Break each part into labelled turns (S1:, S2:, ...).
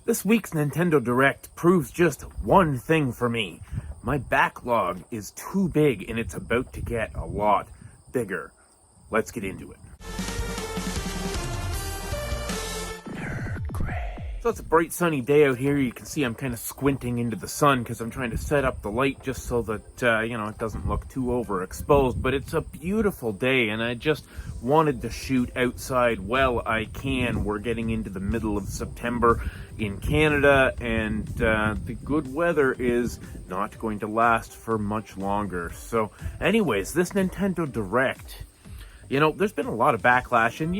S1: This week's Nintendo Direct proves just one thing for me. My backlog is too big and it's about to get a lot bigger. Let's get into it. So it's a bright sunny day out here. You can see I'm kind of squinting into the sun because I'm trying to set up the light just so that, it doesn't look too overexposed. But it's a beautiful day and I just wanted to shoot outside while I can. We're getting into the middle of September in Canada and the good weather is not going to last for much longer. So anyways, this Nintendo Direct, there's been a lot of backlash, and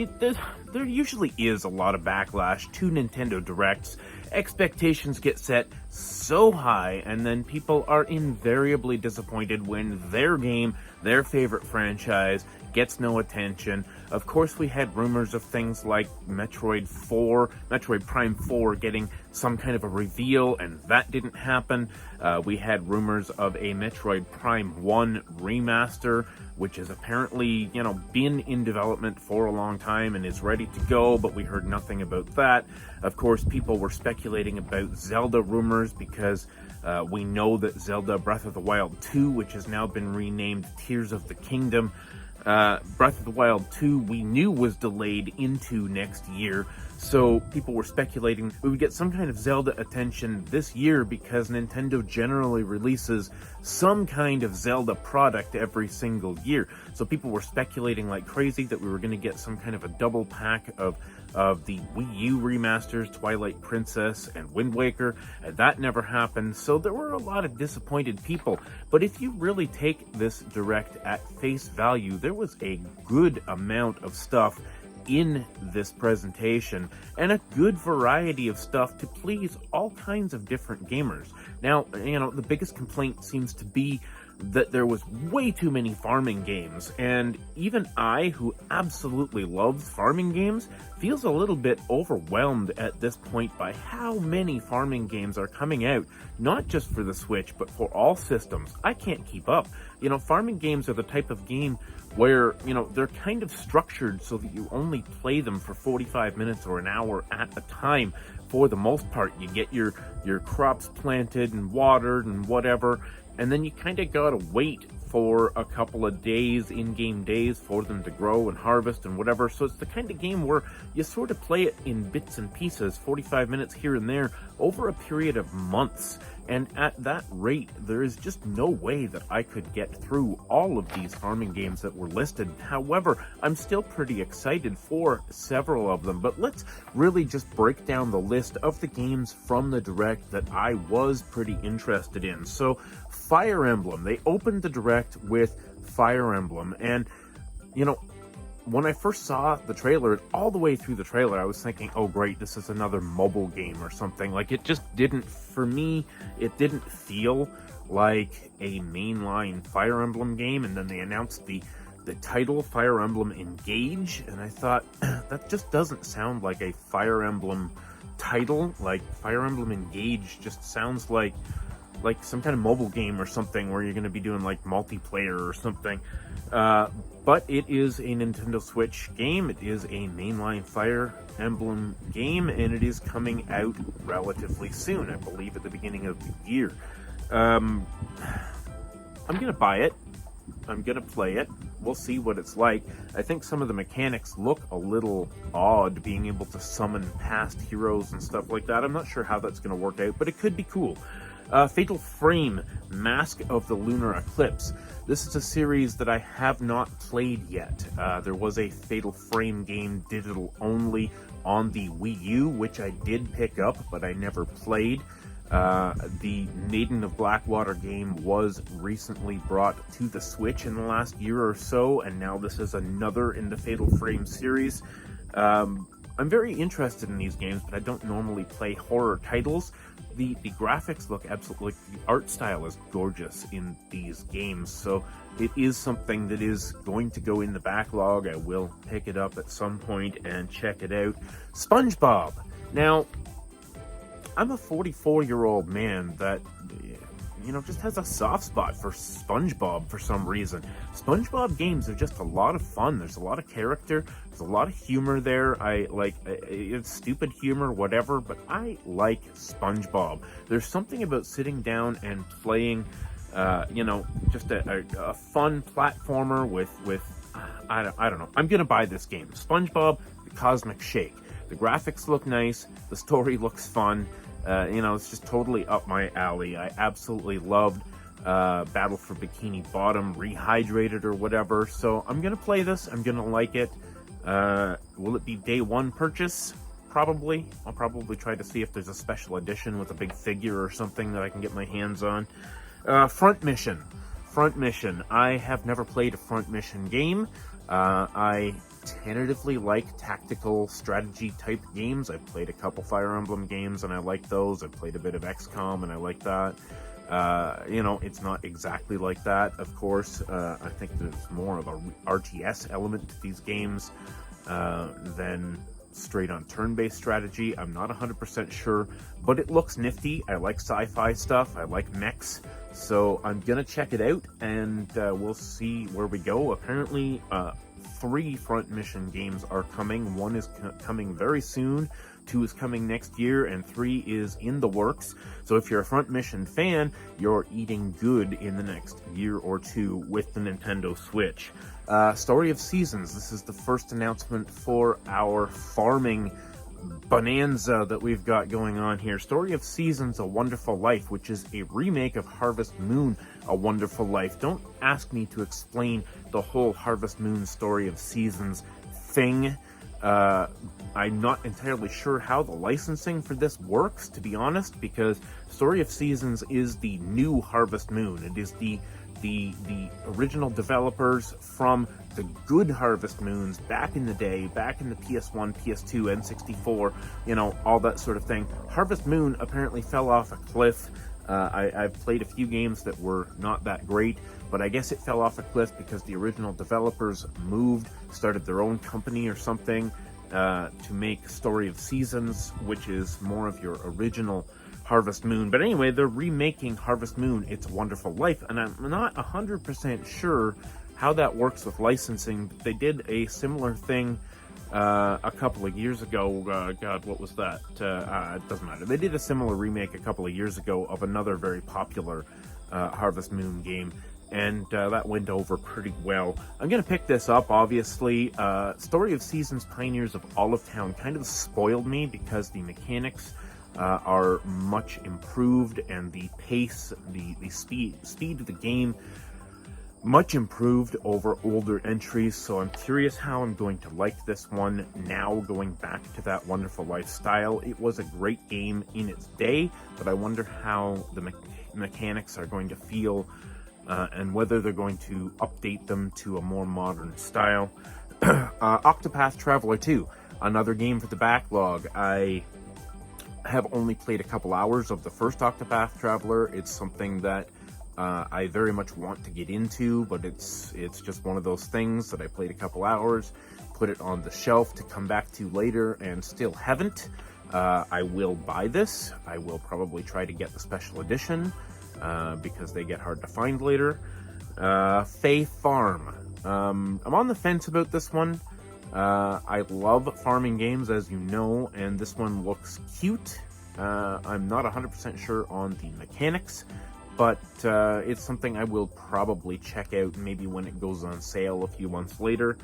S1: there usually is a lot of backlash to Nintendo Directs. Expectations get set so high, and then people are invariably disappointed when their game, their favorite franchise, gets no attention. Of course, we had rumors of things like Metroid Prime 4 getting some kind of a reveal, and that didn't happen. We had rumors of a Metroid Prime 1 remaster, which is apparently, been in development for a long time and is ready to go, but we heard nothing about that. Of course, people were speculating about Zelda rumors because we know that Zelda Breath of the Wild 2, which has now been renamed Tears of the Kingdom, Breath of the Wild 2 we knew was delayed into next year, so people were speculating we would get some kind of Zelda attention this year because Nintendo generally releases some kind of Zelda product every single year. So people were speculating like crazy that we were going to get some kind of a double pack of the Wii U remasters, Twilight Princess and Wind Waker, and that never happened, so there were a lot of disappointed people. But if you really take this Direct at face value, there was a good amount of stuff in this presentation and a good variety of stuff to please all kinds of different gamers. Now, the biggest complaint seems to be that there was way too many farming games, and even I, who absolutely loves farming games, feels a little bit overwhelmed at this point by how many farming games are coming out, not just for the Switch, but for all systems. I can't keep up. Farming games are the type of game where, they're kind of structured so that you only play them for 45 minutes or an hour at a time. For the most part, you get your crops planted and watered and whatever, and then you kind of gotta wait for a couple of days, in-game days, for them to grow and harvest and whatever. So it's the kind of game where you sort of play it in bits and pieces, 45 minutes here and there, over a period of months. And at that rate, there is just no way that I could get through all of these farming games that were listed. However, I'm still pretty excited for several of them. But let's really just break down the list of the games from the Direct that I was pretty interested in. So, Fire Emblem. They opened the Direct with Fire Emblem. And, when I first saw the trailer, all the way through the trailer, I was thinking, oh great, this is another mobile game or something. Like, it just didn't, for me, it didn't feel like a mainline Fire Emblem game. And then they announced the title, Fire Emblem Engage, and I thought, that just doesn't sound like a Fire Emblem title. Like, Fire Emblem Engage just sounds like some kind of mobile game or something where you're going to be doing like multiplayer or something. But it is a Nintendo Switch game. It is a mainline Fire Emblem game, and it is coming out relatively soon, I believe at the beginning of the year. I'm going to buy it. I'm going to play it. We'll see what it's like. I think some of the mechanics look a little odd, being able to summon past heroes and stuff like that. I'm not sure how that's going to work out, but it could be cool. Fatal Frame, Mask of the Lunar Eclipse. This is a series that I have not played yet. There was a Fatal Frame game digital only on the Wii U, which I did pick up, but I never played. The Maiden of Blackwater game was recently brought to the Switch in the last year or so, and now this is another in the Fatal Frame series. I'm very interested in these games, but I don't normally play horror titles. The graphics look absolutely, the art style is gorgeous in these games, so it is something that is going to go in the backlog. I will pick it up at some point and check it out. SpongeBob. Now, I'm a 44-year-old man that, just has a soft spot for SpongeBob for some reason. SpongeBob games are just a lot of fun. There's a lot of character. There's a lot of humor there. I like it's stupid humor, whatever, but I like SpongeBob. There's something about sitting down and playing, just a fun platformer with I don't know. I'm gonna buy this game, SpongeBob: The Cosmic Shake. The graphics look nice. The story looks fun. It's just totally up my alley. I absolutely loved Battle for Bikini Bottom, Rehydrated or whatever. So I'm going to play this. I'm going to like it. Will it be day one purchase? Probably. I'll probably try to see if there's a special edition with a big figure or something that I can get my hands on. Front Mission. Front Mission. I have never played a Front Mission game. I tentatively like tactical strategy type games. I've played a couple Fire Emblem games and I like those. I've played a bit of XCOM and I like that. It's not exactly like that, of course. I think there's more of a RTS element to these games than straight on turn-based strategy. I'm not 100% sure, but it looks nifty. I like sci-fi stuff. I like mechs. So I'm gonna check it out and we'll see where we go. Apparently, 3 Front Mission games are coming. 1 is coming very soon, 2 is coming next year, and 3 is in the works. So if you're a Front Mission fan, you're eating good in the next year or 2 with the Nintendo Switch. Story of Seasons. This is the first announcement for our farming bonanza that we've got going on here. Story of Seasons: A Wonderful Life, which is a remake of Harvest Moon: A Wonderful Life. Don't ask me to explain the whole Harvest Moon Story of Seasons thing. I'm not entirely sure how the licensing for this works, to be honest, because Story of Seasons is the new Harvest Moon. It is the original developers from the good Harvest Moons back in the day, back in the PS1, PS2, N64, all that sort of thing. Harvest Moon apparently fell off a cliff. I've played a few games that were not that great, but I guess it fell off a cliff because the original developers started their own company or something to make Story of Seasons, which is more of your original Harvest Moon. But anyway, they're remaking Harvest Moon: It's a Wonderful Life, and I'm not 100% sure how that works with licensing. They did a similar thing a couple of years ago. God, what was that? It doesn't matter. They did a similar remake a couple of years ago of another very popular Harvest Moon game, and that went over pretty well. I'm going to pick this up, obviously. Story of Seasons: Pioneers of Olive Town kind of spoiled me because the mechanics are much improved, and the pace, the speed of the game, much improved over older entries. So I'm curious how I'm going to like this one now, going back to that Wonderful Lifestyle. It was a great game in its day, but I wonder how the mechanics are going to feel and whether they're going to update them to a more modern style. Octopath Traveler 2, another game for the backlog. I have only played a couple hours of the first Octopath Traveler. It's something that I very much want to get into, but it's just one of those things that I played a couple hours, put it on the shelf to come back to later, and still haven't. I will buy this. I will probably try to get the special edition because they get hard to find later. Fae Farm. I'm on the fence about this one. I love farming games, as you know, and this one looks cute. I'm not 100% sure on the mechanics, but it's something I will probably check out maybe when it goes on sale a few months later.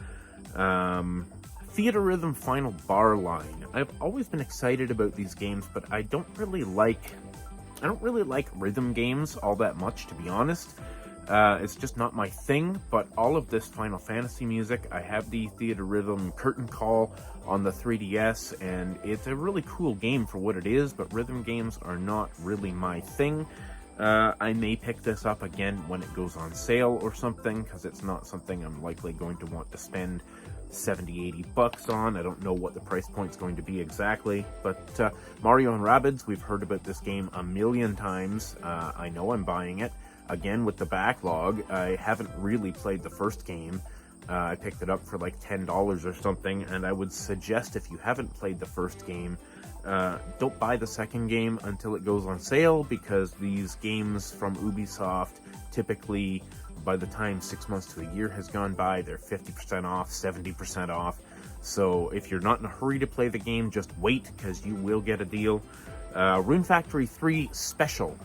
S1: Theater Rhythm Final Bar Line. I've always been excited about these games, but I don't really like rhythm games all that much, to be honest. It's just not my thing, but all of this Final Fantasy music, I have the Theater Rhythm Curtain Call on the 3DS, and it's a really cool game for what it is, but rhythm games are not really my thing. I may pick this up again when it goes on sale or something, because it's not something I'm likely going to want to spend 70-80 bucks on. I don't know what the price point's going to be exactly, but Mario & Rabbids, we've heard about this game a million times. I know I'm buying it. Again, with the backlog, I haven't really played the first game. I picked it up for like $10 or something, and I would suggest if you haven't played the first game, Don't buy the second game until it goes on sale, because these games from Ubisoft, typically by the time 6 months to a year has gone by, they're 50% off, 70% off. So if you're not in a hurry to play the game, just wait, because you will get a deal. Rune Factory 3 Special.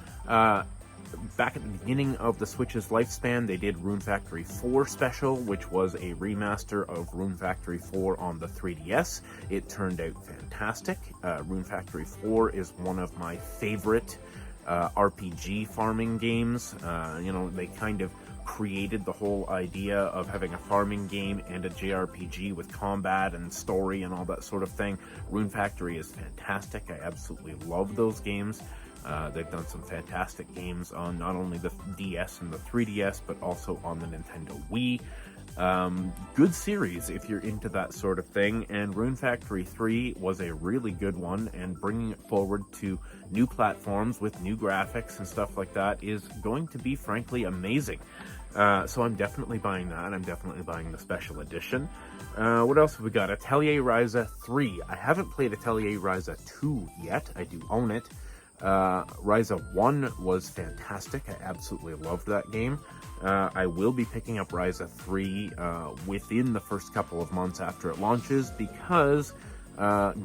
S1: Back at the beginning of the Switch's lifespan, they did Rune Factory 4 Special, which was a remaster of Rune Factory 4 on the 3DS. It turned out fantastic. Rune Factory 4 is one of my favorite RPG farming games. They kind of created the whole idea of having a farming game and a JRPG with combat and story and all that sort of thing. Rune Factory is fantastic. I absolutely love those games. They've done some fantastic games on not only the DS and the 3DS, but also on the Nintendo Wii. Good series if you're into that sort of thing, and Rune Factory 3 was a really good one, and bringing it forward to new platforms with new graphics and stuff like that is going to be, frankly, amazing. So I'm definitely buying that. I'm definitely buying the special edition. What else have we got? Atelier Ryza 3. I haven't played Atelier Ryza 2 yet. I do own it. Ryza 1 was fantastic. I absolutely loved that game. I will be picking up Ryza 3 within the first couple of months after it launches, because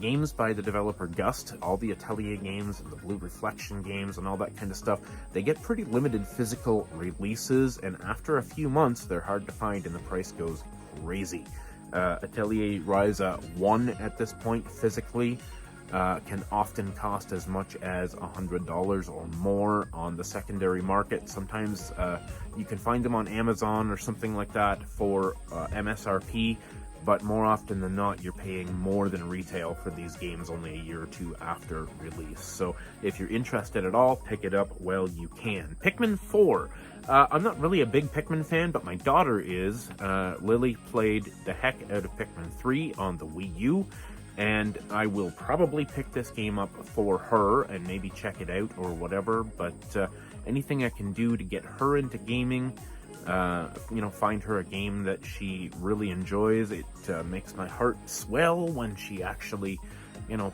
S1: games by the developer Gust, all the Atelier games and the Blue Reflection games and all that kind of stuff, they get pretty limited physical releases, and after a few months they're hard to find and the price goes crazy. Atelier Ryza 1 at this point physically can often cost as much as $100 or more on the secondary market. Sometimes you can find them on Amazon or something like that for MSRP, but more often than not, you're paying more than retail for these games only a year or two after release. So if you're interested at all, pick it up while you can. Pikmin 4. I'm not really a big Pikmin fan, but my daughter is. Lily played the heck out of Pikmin 3 on the Wii U, and I will probably pick this game up for her and maybe check it out or whatever, but anything I can do to get her into gaming, find her a game that she really enjoys. It makes my heart swell when she actually,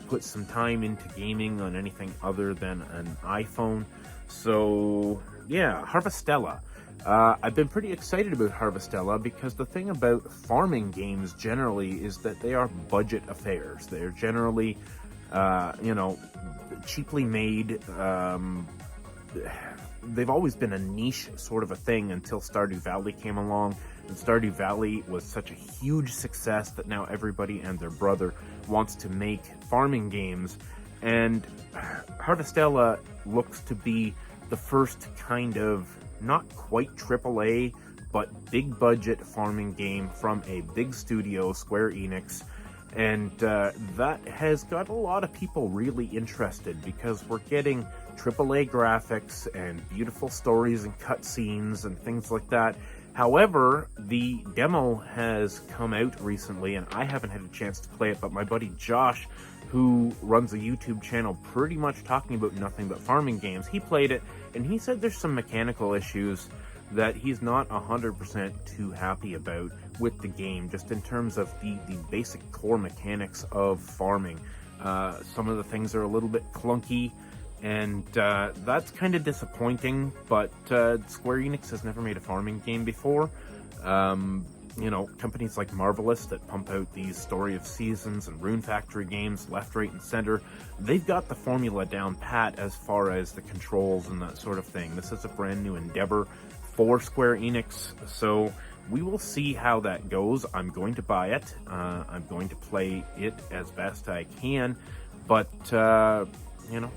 S1: puts some time into gaming on anything other than an iPhone. So, yeah, Harvestella. I've been pretty excited about Harvestella because the thing about farming games generally is that they are budget affairs. They're generally, cheaply made. They've always been a niche sort of a thing until Stardew Valley came along. And Stardew Valley was such a huge success that now everybody and their brother wants to make farming games. And Harvestella looks to be the first kind of not quite AAA, but big budget farming game from a big studio, Square Enix. And that has got a lot of people really interested because we're getting AAA graphics and beautiful stories and cutscenes and things like that. However, the demo has come out recently and I haven't had a chance to play it, but my buddy Josh, who runs a YouTube channel pretty much talking about nothing but farming games, he played it and he said there's some mechanical issues that he's not 100% too happy about with the game, just in terms of the basic core mechanics of farming. Some of the things are a little bit clunky, and that's kind of disappointing, but Square Enix has never made a farming game before. Companies like Marvelous that pump out these Story of Seasons and Rune Factory games left, right, and center, they've got the formula down pat as far as the controls and that sort of thing. This is a brand new endeavor for Square Enix, so we will see how that goes. I'm going to buy it. I'm going to play it as best I can, but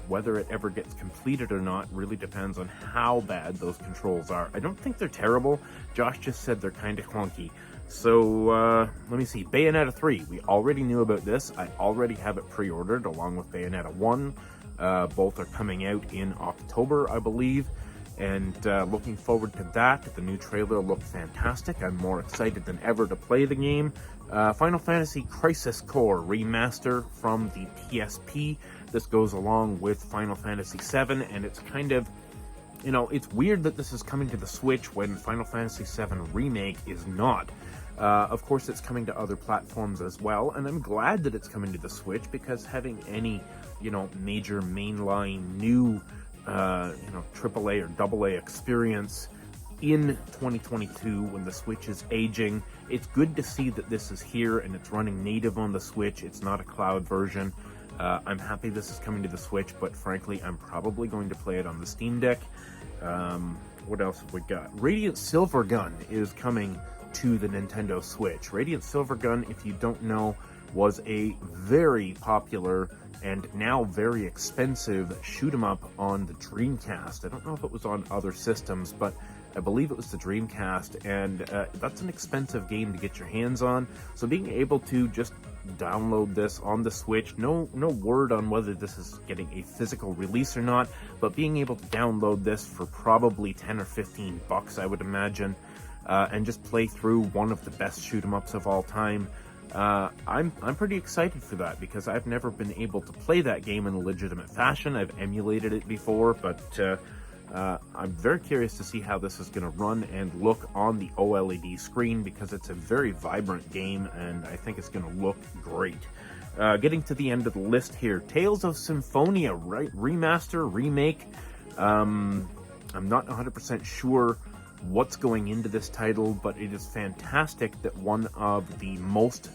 S1: whether it ever gets completed or not really depends on how bad those controls are. I don't think they're terrible. Josh just said they're kind of clunky. So, let me see. Bayonetta 3. We already knew about this. I already have it pre-ordered along with Bayonetta 1. Both are coming out in October, I believe. And looking forward to that. The new trailer looked fantastic. I'm more excited than ever to play the game. Final Fantasy Crisis Core Remaster from the PSP. This goes along with Final Fantasy VII, and it's kind of, it's weird that this is coming to the Switch when Final Fantasy VII Remake is not. Of course, it's coming to other platforms as well, and I'm glad that it's coming to the Switch, because having any, major mainline new, AAA or AA experience in 2022 when the Switch is aging, it's good to see that this is here and it's running native on the Switch. It's not a cloud version. I'm happy this is coming to the Switch, but frankly, I'm probably going to play it on the Steam Deck. What else have we got? Radiant Silvergun is coming to the Nintendo Switch. Radiant Silvergun, if you don't know, was a very popular and now very expensive shoot 'em up on the Dreamcast. I don't know if it was on other systems, but I believe it was the Dreamcast, and that's an expensive game to get your hands on. So being able to just download this on the Switch, no word on whether this is getting a physical release or not, but being able to download this for probably 10 or 15 bucks, I would imagine, and just play through one of the best shoot 'em ups of all time. I'm pretty excited for that, because I've never been able to play that game in a legitimate fashion. I've emulated it before, but I'm very curious to see how this is going to run and look on the OLED screen, because it's a very vibrant game and I think it's going to look great. Getting to the end of the list here, Tales of Symphonia, right? Remaster, remake. I'm not 100% sure what's going into this title, but it is fantastic that one of the most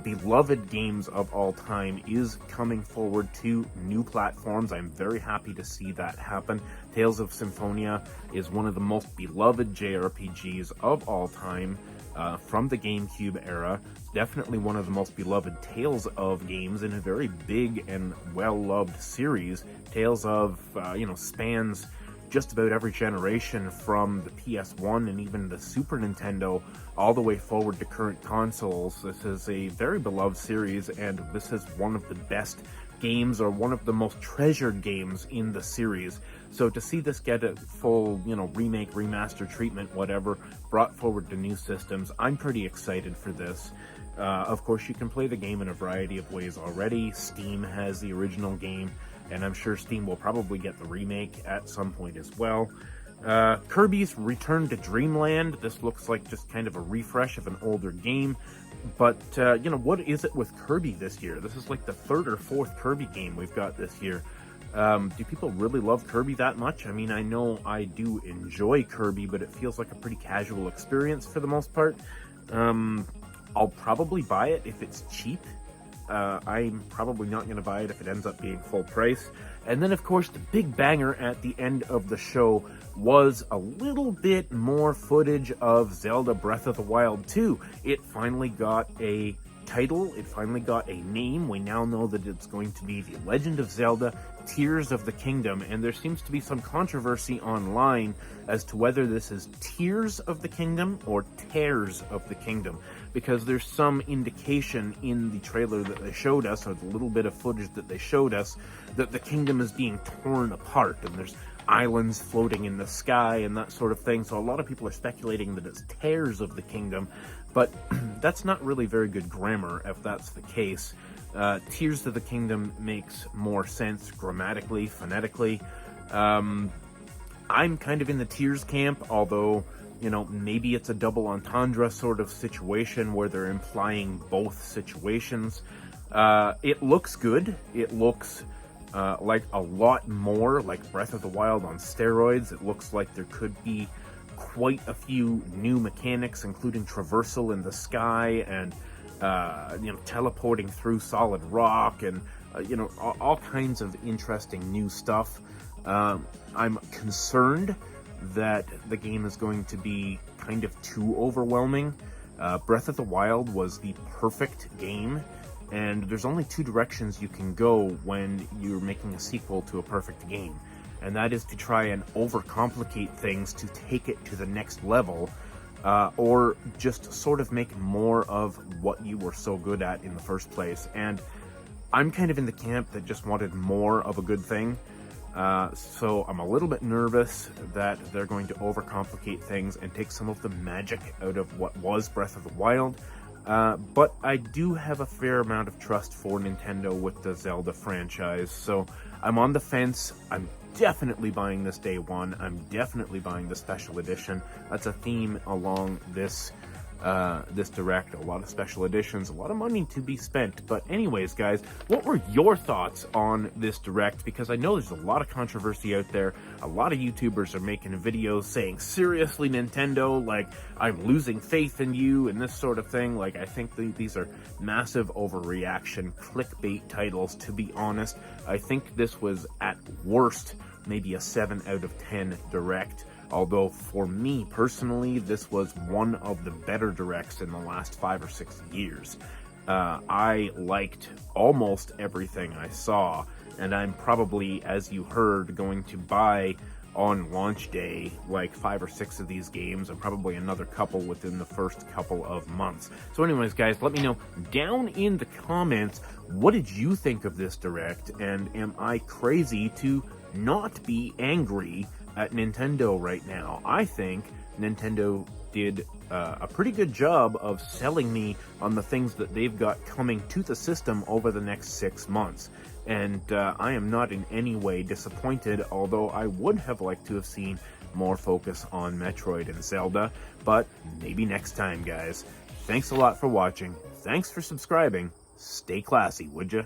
S1: beloved games of all time is coming forward to new platforms. I'm very happy to see that happen. Tales of Symphonia is one of the most beloved JRPGs of all time, from the GameCube era. Definitely one of the most beloved Tales of games in a very big and well-loved series. Tales of, spans just about every generation, from the PS1 and even the Super Nintendo all the way forward to current consoles. This is a very beloved series, and this is one of the best games, or one of the most treasured games in the series. So to see this get a full, remake, remaster treatment, whatever, brought forward to new systems, I'm pretty excited for this. Of course, you can play the game in a variety of ways already. Steam has the original game, and I'm sure Steam will probably get the remake at some point as well. Kirby's Return to Dreamland. This looks like just kind of a refresh of an older game. But, what is it with Kirby this year? This is like the third or fourth Kirby game we've got this year. Do people really love Kirby that much? I mean, I know I do enjoy Kirby, but it feels like a pretty casual experience for the most part. I'll probably buy it if it's cheap. I'm probably not going to buy it if it ends up being full price. And then, of course, the big banger at the end of the show was a little bit more footage of Zelda Breath of the Wild 2. It finally got a title, it finally got a name. We now know that it's going to be The Legend of Zelda Tears of the Kingdom, and there seems to be some controversy online as to whether this is Tears of the Kingdom or Tears of the Kingdom, because there's some indication in the trailer that they showed us, or the little bit of footage that they showed us, that the kingdom is being torn apart, and there's islands floating in the sky and that sort of thing. So a lot of people are speculating that it's Tears of the Kingdom, but that's not really very good grammar if that's the case. Tears of the Kingdom makes more sense grammatically, phonetically. I'm kind of in the Tears camp, although, maybe it's a double entendre sort of situation where they're implying both situations. It looks good. It looks like a lot more like Breath of the Wild on steroids. It looks like there could be quite a few new mechanics, including traversal in the sky and teleporting through solid rock and all kinds of interesting new stuff. I'm concerned that the game is going to be kind of too overwhelming. Breath of the Wild was the perfect game, and there's only two directions you can go when you're making a sequel to a perfect game, and that is to try and overcomplicate things to take it to the next level, or just sort of make more of what you were so good at in the first place. And I'm kind of in the camp that just wanted more of a good thing. So I'm a little bit nervous that they're going to overcomplicate things and take some of the magic out of what was Breath of the Wild. But I do have a fair amount of trust for Nintendo with the Zelda franchise, so I'm on the fence. I'm definitely buying this day one. I'm definitely buying the special edition. That's a theme along this this Direct. A lot of special editions, a lot of money to be spent. But anyways, guys, what were your thoughts on this Direct? Because I know there's a lot of controversy out there. A lot of YouTubers are making videos saying, seriously, Nintendo, like, I'm losing faith in you and this sort of thing. Like, I think these are massive overreaction clickbait titles, to be honest. I think this was, at worst, maybe a 7 out of 10 Direct. Although, for me personally, this was one of the better Directs in the last 5 or 6 years. I liked almost everything I saw, and I'm probably, as you heard, going to buy on launch day like 5 or 6 of these games, and probably another couple within the first couple of months. So anyways, guys, let me know down in the comments, what did you think of this Direct, and am I crazy to not be angry at Nintendo right now? I think Nintendo did a pretty good job of selling me on the things that they've got coming to the system over the next 6 months. And I am not in any way disappointed, although I would have liked to have seen more focus on Metroid and Zelda. But maybe next time, guys. Thanks a lot for watching. Thanks for subscribing. Stay classy, would ya?